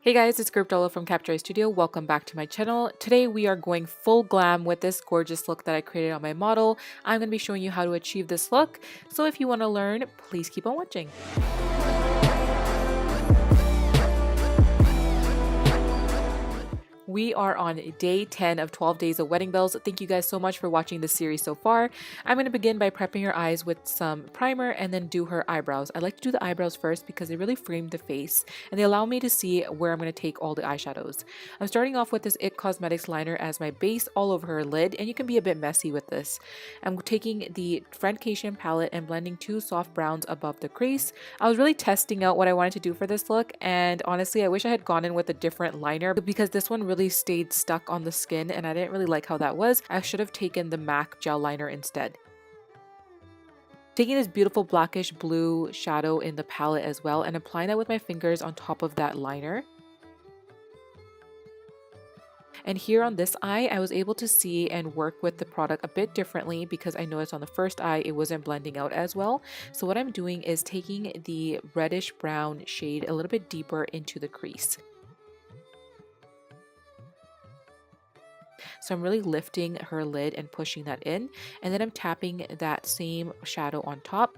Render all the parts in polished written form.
Hey guys, it's Gurp Dhaliwal from Captureyesstudio. Welcome back to my channel. Today we are going full glam with this gorgeous look that I created on my model. I'm going to be showing you how to achieve this look. So if you want to learn, please keep on watching. We are on day 10 of 12 days of wedding bells. Thank you guys so much for watching this series so far. I'm going to begin by prepping her eyes with some primer and then do her eyebrows. I like to do the eyebrows first because they really frame the face and they allow me to see where I'm going to take all the eyeshadows. I'm starting off with this IT Cosmetics liner as my base all over her lid, and you can be a bit messy with this. I'm taking the Friendcation palette and blending two soft browns above the crease. I was really testing out what I wanted to do for this look, and honestly I wish I had gone in with a different liner because this one really stayed stuck on the skin and I didn't really like how that was. I should have taken the MAC gel liner instead. Taking this beautiful blackish blue shadow in the palette as well and applying that with my fingers on top of that liner. And here on this eye, I was able to see and work with the product a bit differently because I noticed on the first eye it wasn't blending out as well. So what I'm doing is taking the reddish brown shade a little bit deeper into the crease. So I'm really lifting her lid and pushing that in, and then I'm tapping that same shadow on top.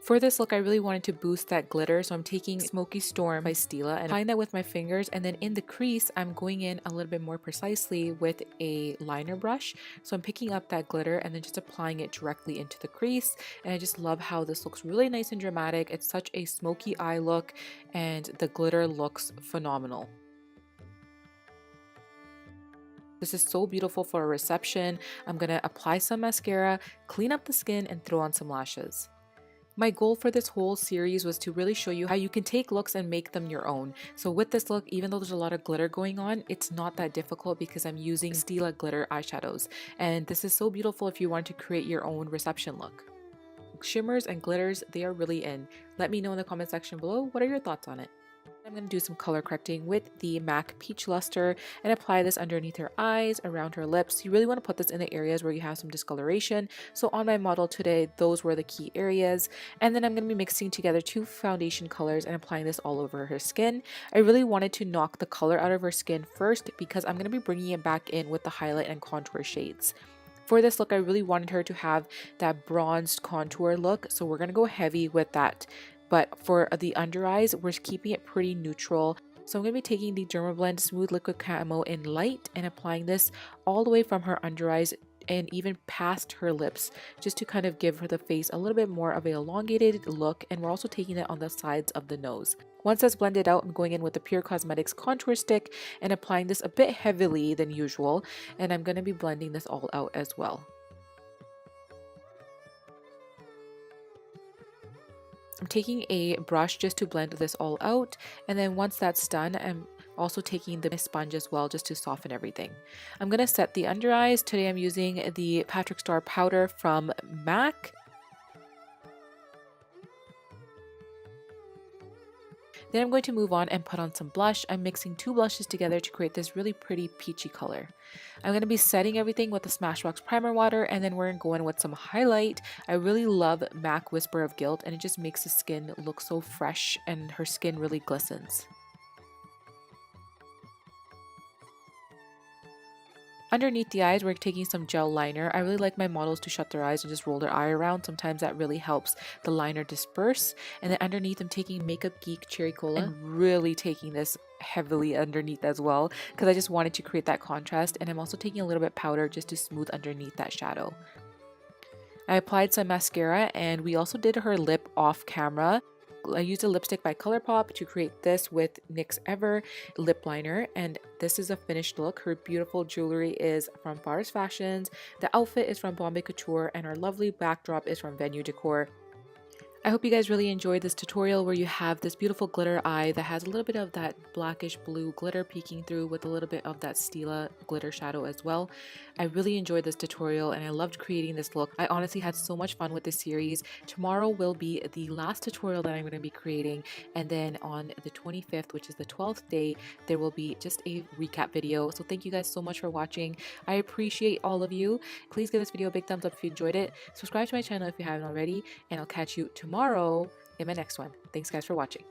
For this look, I really wanted to boost that glitter, so I'm taking Smoky Storm by Stila and applying that with my fingers, and then in the crease, I'm going in a little bit more precisely with a liner brush. So I'm picking up that glitter and then just applying it directly into the crease, and I just love how this looks really nice and dramatic. It's such a smoky eye look, and the glitter looks phenomenal. This is so beautiful for a reception. I'm going to apply some mascara, clean up the skin, and throw on some lashes. My goal for this whole series was to really show you how you can take looks and make them your own. So with this look, even though there's a lot of glitter going on, it's not that difficult because I'm using Stila glitter eyeshadows. And this is so beautiful if you want to create your own reception look. Shimmers and glitters, they are really in. Let me know in the comment section below, what are your thoughts on it? I'm going to do some color correcting with the MAC Peach Luster and apply this underneath her eyes, around her lips. You really want to put this in the areas where you have some discoloration. So on my model today, those were the key areas. And then I'm going to be mixing together two foundation colors and applying this all over her skin. I really wanted to knock the color out of her skin first because I'm going to be bringing it back in with the highlight and contour shades. For this look, I really wanted her to have that bronzed contour look. So we're going to go heavy with that. But for the under eyes, we're keeping it pretty neutral. So I'm going to be taking the Dermablend Smooth Liquid Camo in light and applying this all the way from her under eyes and even past her lips, just to kind of give her the face a little bit more of an elongated look. And we're also taking it on the sides of the nose. Once that's blended out, I'm going in with the Pure Cosmetics contour stick and applying this a bit heavily than usual. And I'm going to be blending this all out as well. I'm taking a brush just to blend this all out, and then once that's done, I'm also taking the sponge as well just to soften everything. I'm going to set the under eyes. Today I'm using the Patrick Star powder from MAC. Then I'm going to move on and put on some blush. I'm mixing two blushes together to create this really pretty peachy color. I'm going to be setting everything with the Smashbox primer water, and then we're going to go in with some highlight. I really love MAC Whisper of Guilt, and it just makes the skin look so fresh and her skin really glistens. Underneath the eyes, we're taking some gel liner. I really like my models to shut their eyes and just roll their eye around. Sometimes that really helps the liner disperse. And then underneath, I'm taking Makeup Geek Cherry Cola and really taking this heavily underneath as well because I just wanted to create that contrast. And I'm also taking a little bit powder just to smooth underneath that shadow. I applied some mascara, and we also did her lip off camera. I used a lipstick by ColourPop to create this with NYX Ever lip liner, and this is a finished look. Her beautiful jewelry is from Paris Fashions, the outfit is from Bombay Couture, and our lovely backdrop is from Venue Decor. I hope you guys really enjoyed this tutorial where you have this beautiful glitter eye that has a little bit of that blackish blue glitter peeking through with a little bit of that Stila glitter shadow as well. I really enjoyed this tutorial and I loved creating this look. I honestly had so much fun with this series. Tomorrow will be the last tutorial that I'm going to be creating, and then on the 25th, which is the 12th day, there will be just a recap video. So thank you guys so much for watching. I appreciate all of you. Please give this video a big thumbs up if you enjoyed it. Subscribe to my channel if you haven't already, and I'll catch you tomorrow in my next one. Thanks guys for watching.